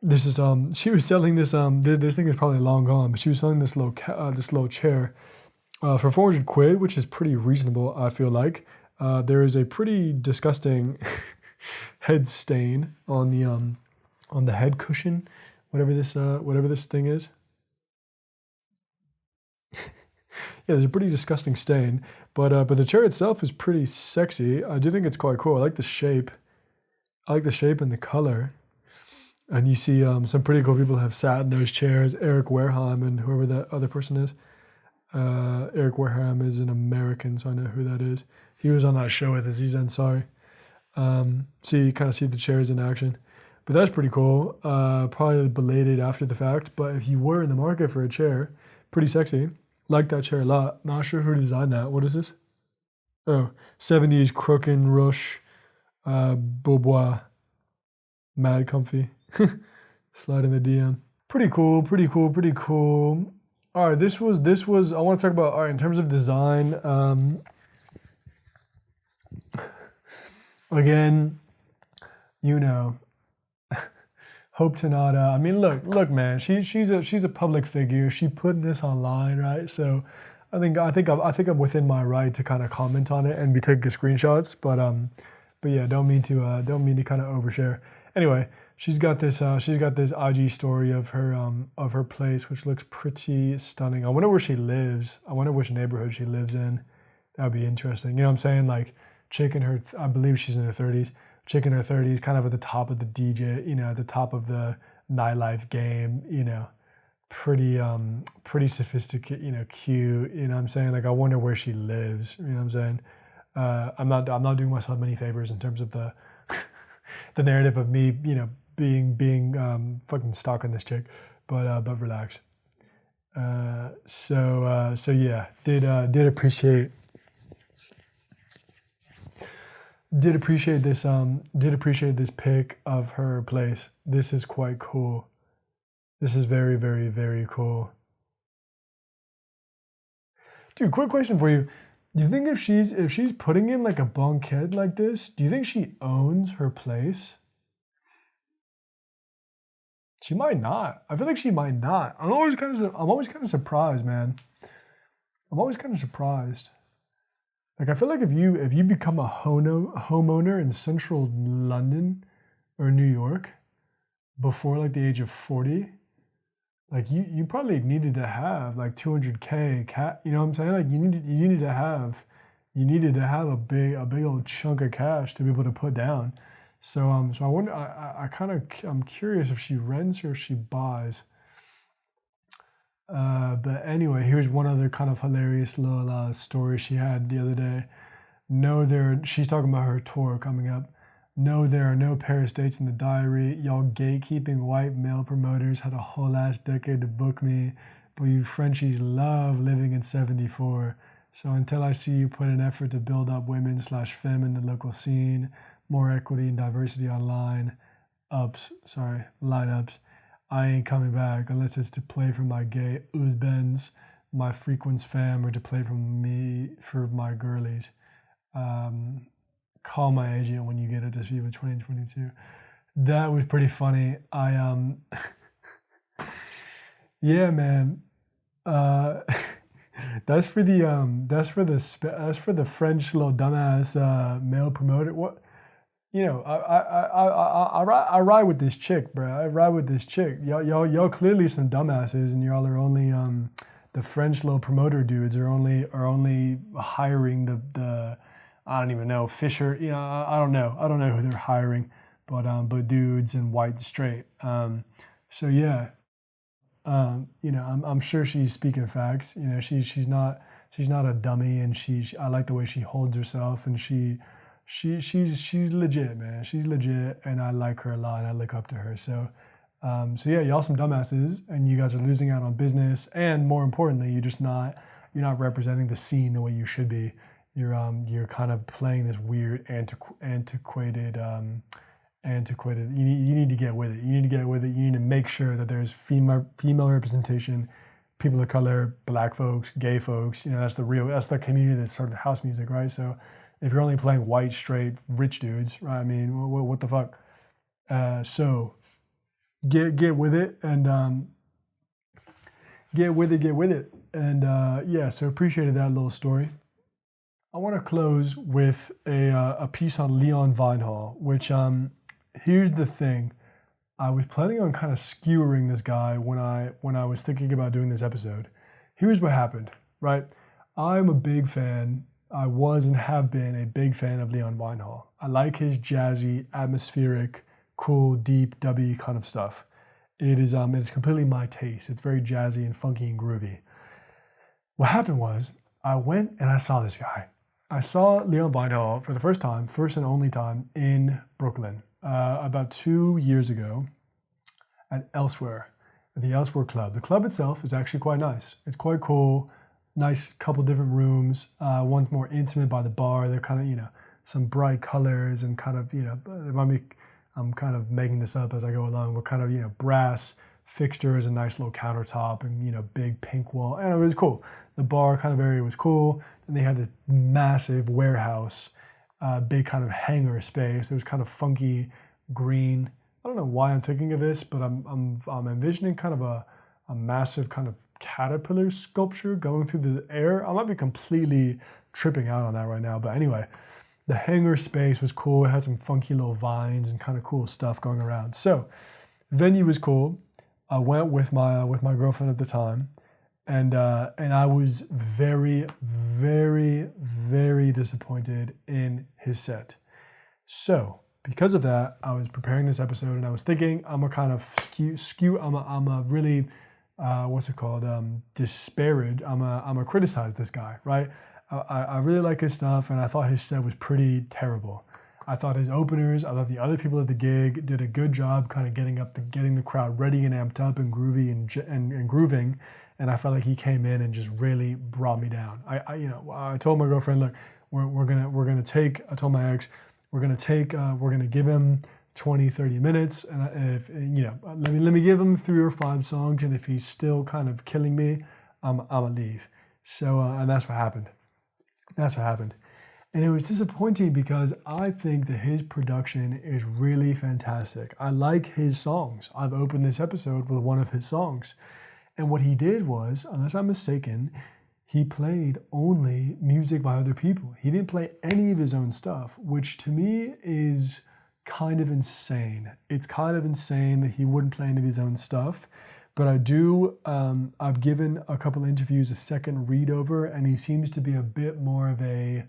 This is she was selling this this thing is probably long gone, but she was selling this little chair for 400 quid, which is pretty reasonable, I feel like. There is a pretty disgusting head stain on the head cushion, whatever this thing is. Yeah, there's a pretty disgusting stain, but the chair itself is pretty sexy. I do think it's quite cool. I like the shape. I like the shape and the color. And you see some pretty cool people have sat in those chairs. Eric Wareheim and whoever that other person is. Eric Wareheim is an American, so I know who that is. He was on that show with Aziz Ansari. So you kind of see the chairs in action. But that's pretty cool. Probably belated after the fact. But if you were in the market for a chair, pretty sexy. Like that chair a lot. Not sure who designed that. What is this? Oh, 70s Croquin Rush Beaubois. Mad comfy. Slide in the DM. Pretty cool. All right, this was I want to talk about, all right, in terms of design, again, hope to not, I mean, look, man, she's a public figure. She put this online, right? So I think I'm within my right to kind of comment on it and be taking screenshots, but yeah, don't mean to kind of overshare. Anyway, she's got this IG story of her place, which looks pretty stunning. I wonder where she lives. I wonder which neighborhood she lives in. That would be interesting. You know what I'm saying? Like, chick in her, I believe she's in her 30s. Chick in her 30s, kind of at the top of the DJ, at the top of the nightlife game. Pretty sophisticated, cute. You know what I'm saying? Like, I wonder where she lives. You know what I'm saying? I'm not doing myself many favors in terms of the the narrative of me, being fucking stalking this chick, but relax. So yeah, did appreciate this pic of her place. This is quite cool. This is very, very, very cool. Dude, quick question for you. Do you think if she's putting in like a banquette like this, do you think she owns her place? She might not. I feel like she might not. I'm always kind of surprised, man. I'm always kind of surprised. Like, I feel like if you become a homeowner in central London or New York before like the age of 40, like you probably needed to have like 200K cat. You know what I'm saying? Like you needed to have a big old chunk of cash to be able to put down. So I wonder. I'm curious if she rents or if she buys. But anyway, here's one other kind of hilarious little story she had the other day. She's talking about her tour coming up. No, there are no Paris dates in the diary. Y'all gatekeeping white male promoters had a whole ass decade to book me, but you Frenchies love living in 74. So until I see you put an effort to build up women/femme in the local scene, more equity and diversity on lineups, I ain't coming back unless it's to play for my gay Uzbens, my frequents fam, or to play for my girlies. Call my agent when you get it to Viva 2022. That was pretty funny. Yeah, man. That's for the French little dumbass male promoter. What? I ride with this chick, bro. I ride with this chick. Y'all clearly some dumbasses, and y'all are only the French little promoter dudes are only hiring the I don't even know, Fisher. I don't know who they're hiring, but dudes and white and straight. So yeah, I'm sure she's speaking facts. She's not she's not a dummy, and I like the way she holds herself, and she's legit, man. She's legit, and I like her a lot, and I look up to her. So yeah, y'all some dumbasses, and you guys are losing out on business, and more importantly, you're not representing the scene the way you should be. You're kind of playing this weird antiquated. You need to get with it. You need to get with it. You need to make sure that there's female representation, people of color, black folks, gay folks. That's the community that started house music, right? So if you're only playing white, straight, rich dudes, right? I mean, what the fuck? So get with it, and get with it, and yeah. So appreciated that little story. I want to close with a piece on Leon Vynehall, which here's the thing. I was planning on kind of skewering this guy when I was thinking about doing this episode. Here's what happened, right? I'm a big fan. I was and have been a big fan of Leon Vynehall. I like his jazzy, atmospheric, cool, deep, dubby kind of stuff. It's completely my taste. It's very jazzy and funky and groovy. What happened was I went and I saw this guy. I saw Leon Vynehall for the first and only time in Brooklyn about 2 years ago at the Elsewhere Club. The club itself is actually quite nice. It's quite cool. Nice couple different rooms. One's more intimate by the bar. They're kind of, some bright colors and kind of, I'm kind of making this up as I go along. We're kind of, brass fixtures, a nice little countertop, and, big pink wall. And it was cool. The bar kind of area was cool. And they had this massive warehouse, big kind of hangar space. It was kind of funky green. I don't know why I'm thinking of this, but I'm envisioning kind of a massive kind of caterpillar sculpture going through the air. I might be completely tripping out on that right now, but anyway, the hangar space was cool. It had some funky little vines and kind of cool stuff going around. So venue was cool. I went with my girlfriend at the time, and I was very, very, very disappointed in his set. So because of that, I was preparing this episode, and I was thinking I'm gonna kind of skew. I'm a really disparage. I'm a criticize this guy, right? I really like his stuff, and I thought his set was pretty terrible. I thought his openers, I thought the other people at the gig did a good job kind of getting the crowd ready and amped up and groovy and grooving, and I felt like he came in and just really brought me down. I told my girlfriend, look, I told my ex, we're gonna give him 20, 30 minutes, and let me give him 3 or 5 songs, and if he's still kind of killing me, I'm gonna leave. So and that's what happened. And it was disappointing because I think that his production is really fantastic. I like his songs. I've opened this episode with one of his songs. And what he did was, unless I'm mistaken, he played only music by other people. He didn't play any of his own stuff, which to me is kind of insane. It's kind of insane that he wouldn't play any of his own stuff. But I've given a couple interviews a second read over, and he seems to be a bit more of a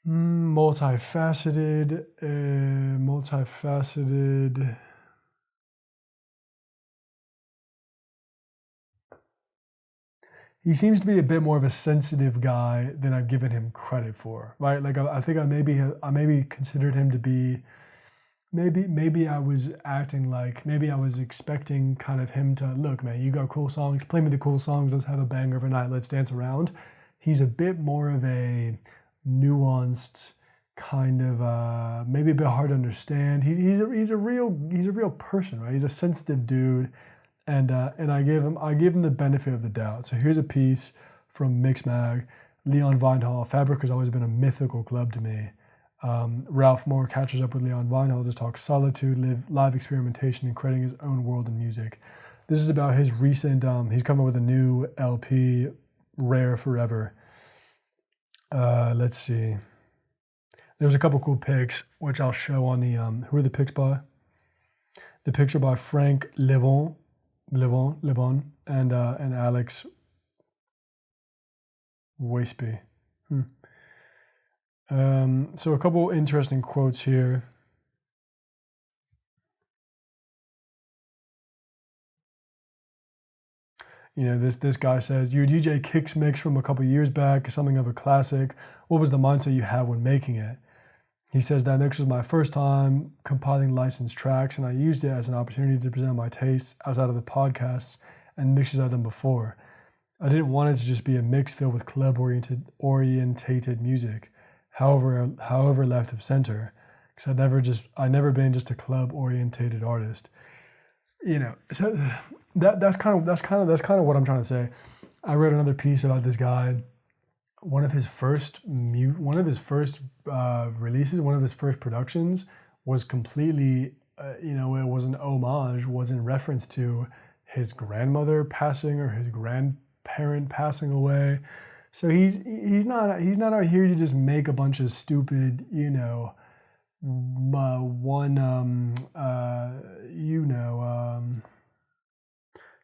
multifaceted. He seems to be a bit more of a sensitive guy than I've given him credit for, right? Like I think I maybe considered him to be. Maybe I was acting like, maybe I was expecting kind of him to, look, man, you got cool songs, play me the cool songs, let's have a banger of a night, let's dance around. He's a bit more of a nuanced kind of, maybe a bit hard to understand. He's a real person, right? He's a sensitive dude, and I give him the benefit of the doubt. So here's a piece from Mixmag, Leon Vynehall. Fabric has always been a mythical club to me. Ralph Moore catches up with Leon Vynehall to talk solitude, live experimentation, and creating his own world in music. This is about his recent, he's come up with a new LP, Rare Forever. Let's see. There's a couple cool pics, which I'll show on the, who are the pics by? The pics are by Frank Lebon, and Alex Waspy. So a couple interesting quotes here. This guy says, your DJ Kicks mix from a couple years back is something of a classic. What was the mindset you had when making it? He says that mix was my first time compiling licensed tracks, and I used it as an opportunity to present my tastes outside of the podcasts and mixes I've done before. I didn't want it to just be a mix filled with club-orientated music, however left of center, because I'd never been just a club-orientated artist. So that's kind of what I'm trying to say. I read another piece about this guy. One of his first releases, one of his first productions was completely, it was an homage, was in reference to his grandmother passing or his grandparent passing away. So he's not out here to just make a bunch of stupid,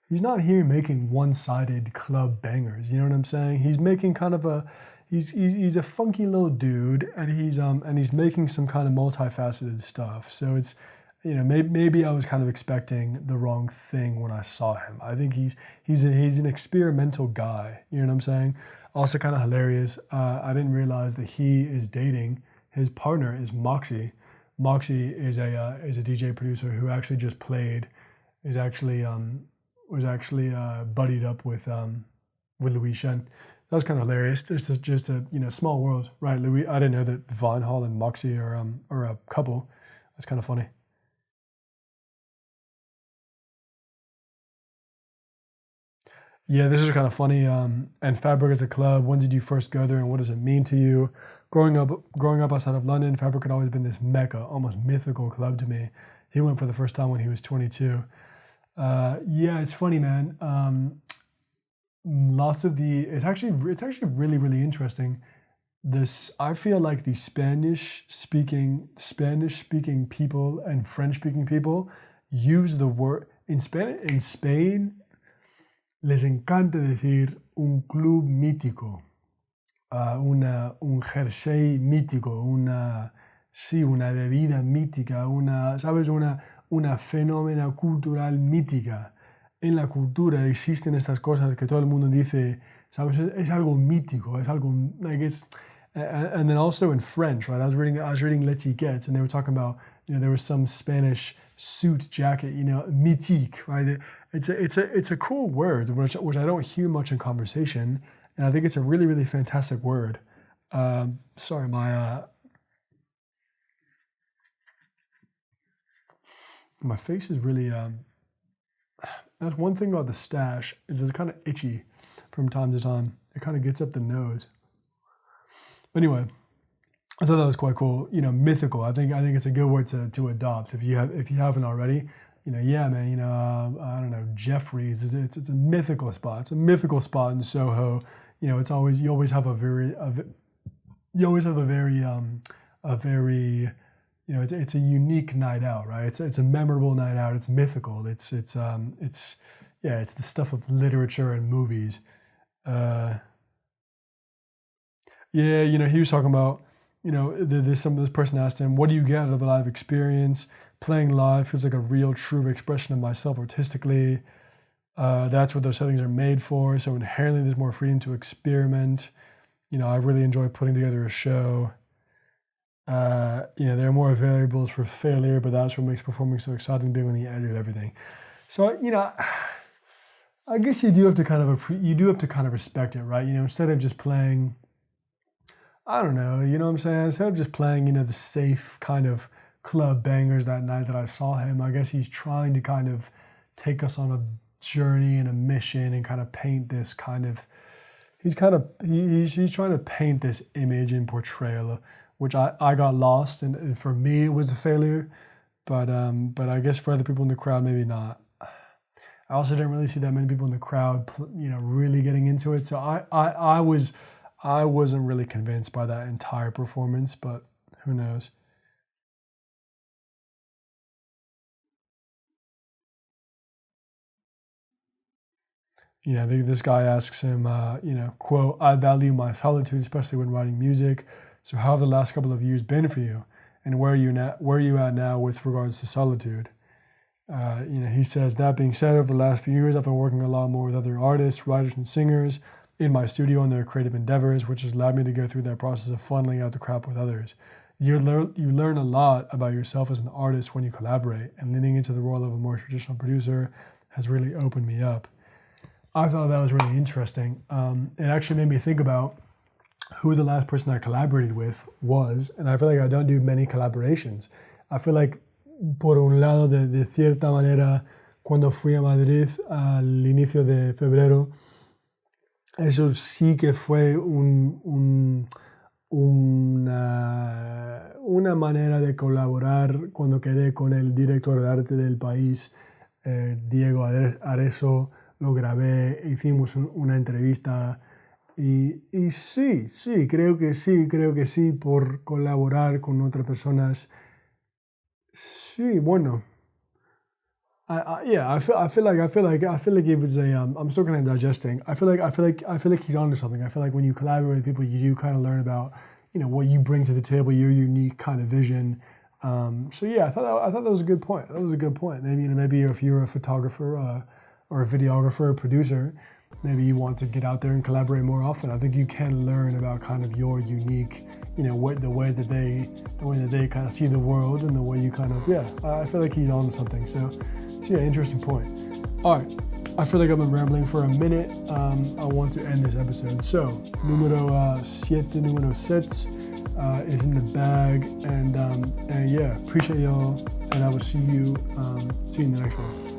he's not here making one-sided club bangers. You know what I'm saying? He's making kind of he's a funky little dude, and he's making some kind of multifaceted stuff. So it's, maybe I was kind of expecting the wrong thing when I saw him. I think he's an experimental guy. You know what I'm saying? Also kind of hilarious. I didn't realize that he is dating. His partner is Moxie. Moxie is a DJ producer who actually just played. Was actually buddied up with Louise Chen. That was kind of hilarious. It's just a small world, right? I didn't know that Vynehall and Moxie are a couple. That's kind of funny. Yeah, this is kind of funny. And Fabric as a club. When did you first go there, and what does it mean to you? Growing up outside of London, Fabric had always been this mecca, almost mythical club to me. He went for the first time when he was 22. Yeah, it's funny, man. It's actually really, really interesting. I feel like the Spanish speaking people and French speaking people use the word in Spain. Les encanta decir un club mítico, un jersey mítico, una bebida mítica, ¿sabes? Una fenómena cultural mítica. En la cultura existen estas cosas que todo el mundo dice, ¿sabes? Es algo mítico, es algo, like it's, and then also in French, right? I was reading L'Etiquette, and they were talking about, there was some Spanish suit jacket, mythique, right? It's a cool word, which I don't hear much in conversation, and I think it's a really, really fantastic word. Sorry, my face is really, that's one thing about the stash, is it's kind of itchy from time to time. It kind of gets up the nose. But anyway, I thought that was quite cool. Mythical. I think it's a good word to adopt if you haven't already. Yeah, man. I don't know. Jeffries. It's a mythical spot. It's a mythical spot in Soho. You always have a very. It's a unique night out, right? It's a memorable night out. It's mythical. It's the stuff of literature and movies. He was talking about, this person asked him, what do you get out of the live experience? Playing live feels like a real, true expression of myself artistically. That's what those settings are made for. So inherently, there's more freedom to experiment. I really enjoy putting together a show. There are more variables for failure, but that's what makes performing so exciting, being on the edge of everything. So, I guess you do have to kind of respect it, right? Instead of just playing, I don't know, what I'm saying? Instead of just playing, the safe kind of club bangers that night that I saw him, I guess he's trying to kind of take us on a journey and a mission and kind of paint this kind of, he's trying to paint this image and portrayal, which I got lost, and for me it was a failure, but I guess for other people in the crowd maybe not. I also didn't really see that many people in the crowd, really getting into it. So I wasn't really convinced by that entire performance, but who knows? I think this guy asks him, quote, I value my solitude, especially when writing music. So how have the last couple of years been for you? And where are you at now with regards to solitude? He says, that being said, over the last few years, I've been working a lot more with other artists, writers, and singers in my studio on their creative endeavors, which has allowed me to go through that process of funneling out the crap with others. You learn a lot about yourself as an artist when you collaborate, and leaning into the role of a more traditional producer has really opened me up. I thought that was really interesting. It actually made me think about who the last person I collaborated with was, and I feel like I don't do many collaborations. I feel like, por un lado, de cierta manera, cuando fui a Madrid al inicio de febrero, eso sí que fue una manera de colaborar cuando quedé con el director de arte del país, Diego Areso. Lo grabé, hicimos una entrevista y sí, creo que sí, por colaborar con otras personas. Sí, bueno. I feel like it was a. I'm still kind of digesting. I feel like he's onto something. I feel like when you collaborate with people, you do kind of learn about, what you bring to the table, your unique kind of vision. So yeah, I thought that was a good point. That was a good point. Maybe if you're a photographer or a videographer, or producer, maybe you want to get out there and collaborate more often. I think you can learn about kind of your unique, the way that they kind of see the world, and the way you kind of, I feel like he's on something. So yeah, interesting point. All right, I feel like I've been rambling for a minute. I want to end this episode. So, número 7 is in the bag, and yeah, appreciate y'all, and I will see you in the next one.